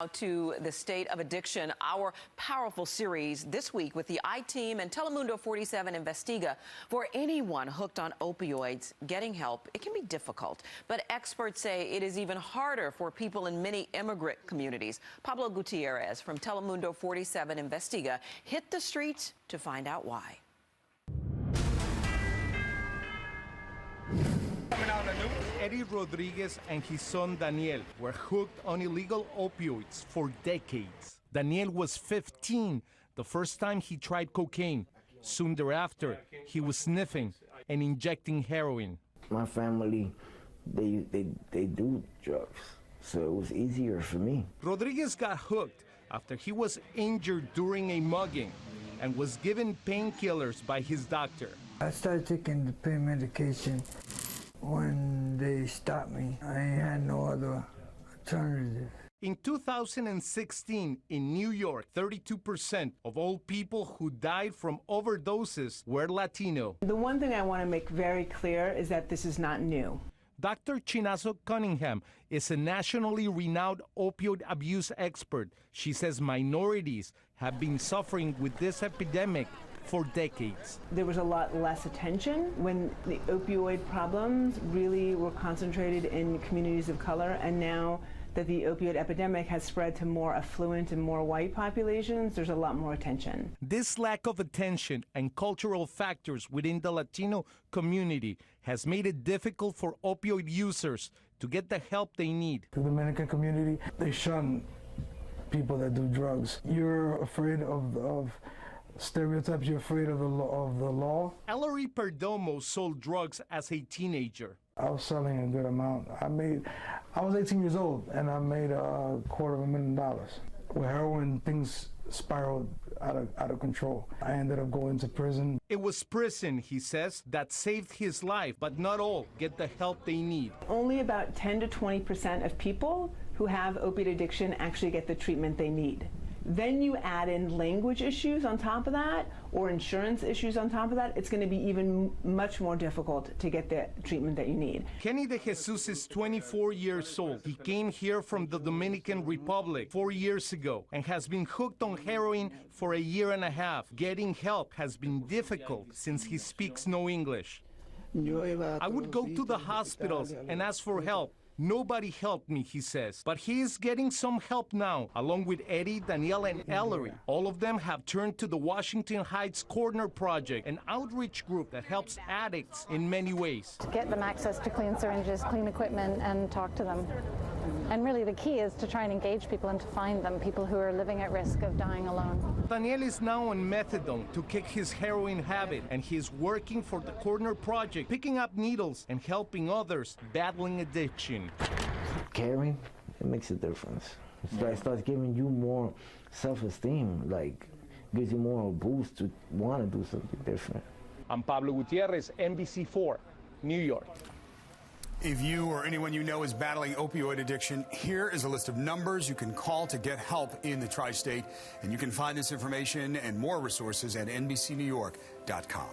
To the state of addiction, our powerful series this week with the I-Team and Telemundo 47 Investiga. For anyone hooked on opioids, getting help, it can be difficult. But experts say it is even harder for people in many immigrant communities. Pablo Gutierrez from Telemundo 47 Investiga hit the streets to find out why. Eddie Rodriguez and his son Daniel were hooked on illegal opioids for decades. Daniel was 15 the first time he tried cocaine. Soon thereafter, he was sniffing and injecting heroin. My family, they do drugs, so it was easier for me. Rodriguez got hooked after he was injured during a mugging and was given painkillers by his doctor. I started taking the pain medication. When they stopped me, I had no other alternative. In 2016, in New York, 32% of all people who died from overdoses were Latino. The one thing I want to make very clear is that this is not new. Dr. Chinazo Cunningham is a nationally renowned opioid abuse expert. She says minorities have been suffering with this epidemic for decades. There was a lot less attention when the opioid problems really were concentrated in communities of color, and now that the opioid epidemic has spread to more affluent and more white populations, there's a lot more attention. This lack of attention and cultural factors within the Latino community has made it difficult for opioid users to get the help they need. The Dominican community, they shun people that do drugs. You're afraid of stereotypes, you're afraid of the law. Ellery Perdomo sold drugs as a teenager. I was selling a good amount. I was 18 years old and I made $250,000. With heroin, things spiraled out of control. I ended up going to prison. It was prison, he says, that saved his life, but not all get the help they need. Only about 10 to 20% of people who have opiate addiction actually get the treatment they need. Then you add in language issues on top of that, or insurance issues on top of that, it's going to be even much more difficult to get the treatment that you need. Kenny De Jesus is 24 years old. He came here from the Dominican Republic 4 years ago and has been hooked on heroin for a year and a half. Getting help has been difficult since he speaks no English. I would go to the hospitals and ask for help. Nobody helped me, he says, but he is getting some help now, along with Eddie, Danielle, and Ellery. All of them have turned to the Washington Heights Corner Project, an outreach group that helps addicts in many ways. To get them access to clean syringes, clean equipment, and talk to them. And really the key is to try and engage people and to find them, people who are living at risk of dying alone. Daniel is now on methadone to kick his heroin habit, and he is working for the Corner Project, picking up needles and helping others battling addiction. Caring, it makes a difference. It starts giving you more self-esteem, like gives you more boost to want to do something different. I'm Pablo Gutierrez, NBC4, New York. If you or anyone you know is battling opioid addiction, here is a list of numbers you can call to get help in the tri-state. And you can find this information and more resources at NBCNewYork.com.